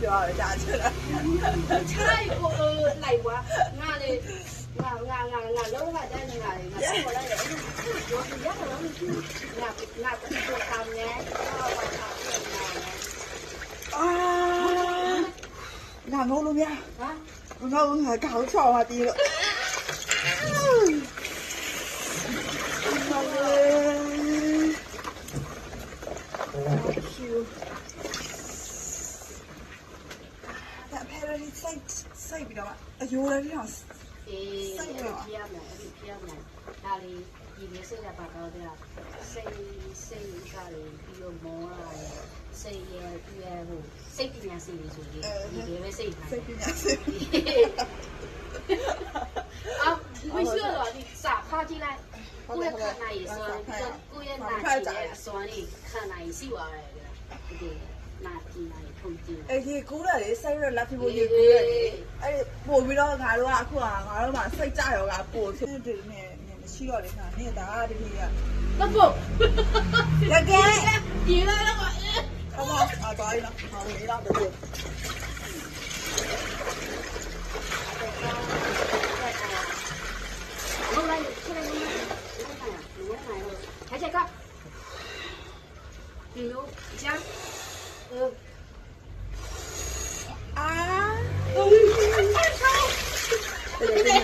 ပြောရတယ်ကြာချက်လားခြားကိုလိုက်ွားငါလေငါလုံးဝတိုင်းငါလေငါပေါ်လာတယ်ရောရရတော့ငါကိုခံနေတော့ဘာသာငါငုံလို့များငါကောက်ချော်ပါတီးလို့ဒါဖဲရည်စိုက်ပြီးတော့အယိုးလေးတော့စိတ်ရပြရမယ်ပြရမယ်ဒါလေးဒီလေးစိတ်ရပါတော့တဲ့စိတ်ကလေးပြီးတော့မောလာတယ်စိတ်ရပြရဖို့စိတ်ပညာစီလေးဆိုရင်ဒီလေးပဲစိတ်ထားစိတ်ပညာစီ不需要了，你撒花进来，我也看那一双，我也拿起来双的，看那一细娃来的，对不对？拿进来通知。哎，你估了嘞，生日那天我也估了嘞，哎，我为了俺都阿酷啊，俺都嘛生炸药啊，补贴对呢，你们需要的看，你打的这个。那不，那个，你来了我。好不好？啊，找一个，好，没了，对不对？还在干？比如讲，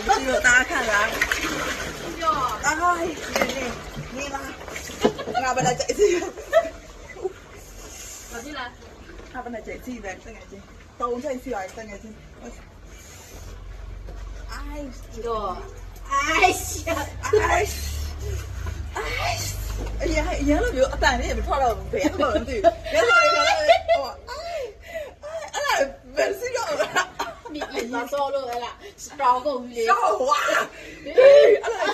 这个大家看看。哎，你啦，俺本来这次，我进来。俺本来这次的，这个是，都这次来，这个是。哎，哟，哎呀，哎呀，赢了没有？但你也没穿到别的人对，别的人哇，哎，没事要了。你那收入来了，招工的。笑话，哎，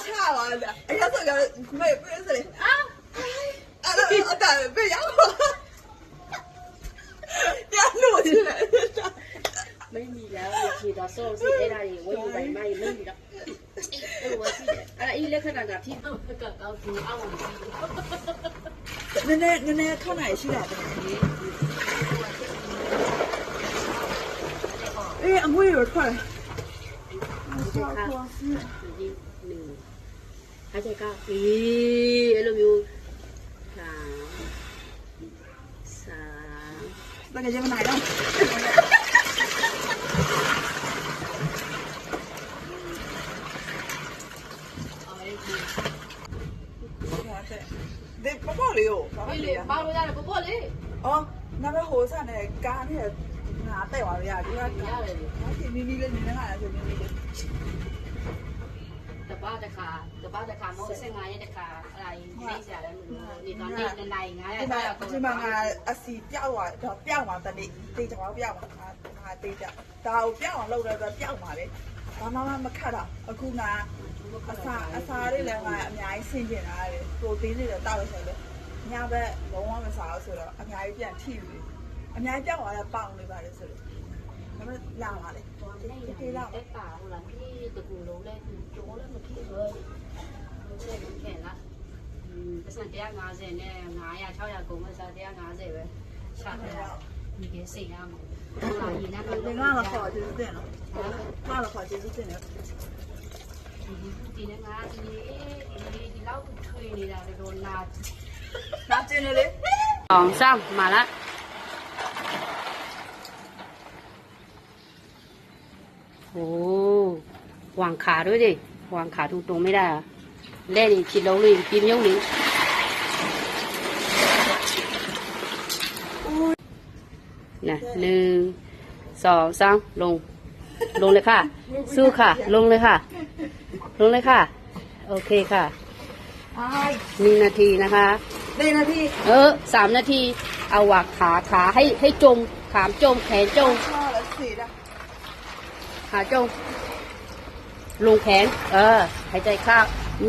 差完了，哎呀，这个没事的啊，但别养我，养我起来。没米了，我记得收拾在那里，我有买卖没米了。我记得，哎，一来看那个皮那个高猪啊，我记得。那看哪去了？哎，我有点快。还在搞？咦，那有三，那个这个哪样？对，包包里有，包包里啊。包里家的包包里。哦，那边火山的干那个拿带完了呀，你看，你的，你那哪来着？你的。ตะบ้าตะขาโมเสงายตะขาอะไรไม่ใช่แล้วนี่ตอนนี้ในงายอะဒီမှာငါအစီပြောက်သွားတော့ပြောက်သွားတနေ့တေးချောင်းပြောက်သွားငါတေးကြဒါကိုပြောက်အောင်လုပ်တော့ပြောက်သွားလေဘာမှမခတ်တော့အခုငါအစာလေးလည်းငါအများကြီးဆင်ကျင်တာလေပရိုတင်းတွေတော့တောက်ရဆိုလို့ညဘက်လုံးဝမစားဘူးဆိုတော့အများကြီးပြန်ထိပြီအများကြီးပြောက်သွားတော့ပေါင်နေပါလေဆိုလို့ဒါပေမဲ့လာပါလေဒီလာတဲ့ป่าဟိုလားพี่ตะกูလုံးလဲโจแล้วมันพี่เลยมันแข็งละပတ်စံ150နဲ့900 600ကုန်မဲ့စား150ပဲချတယ်ဒီကစိတ်ရမှာဟုတ်လားရင်းနဲ့ငါလာခေါ်ကြည့်တယ်နော်ငါလာခေါ်ကြည့်တယ်နော်ဒီနဲ့ငါဒီလောက်ထွေနေတာတော့နာကျင်းလေအောင်ဆောင်มาละโอ้วางขาด้วยดิวางขาตรงๆไม่ได้อะแล่นี่ผิดลงเลยปีนยงเลยนะ1 2 3ลงเลยค่ะสู้ค่ะลงเลยค่ะโอเคค่ะ1 นาทีนะคะ1 นาที3 นาทีเอาวางขาให้จมขามจมแขนจมขาจมลงแขนหายใจเข้า1 2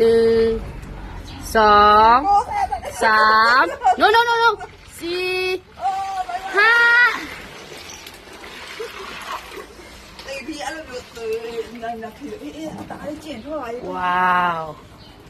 3โน่4 5พี่อะไรแบบนั้นนะคือตาได้เจียนเท่าไหร่ว้าว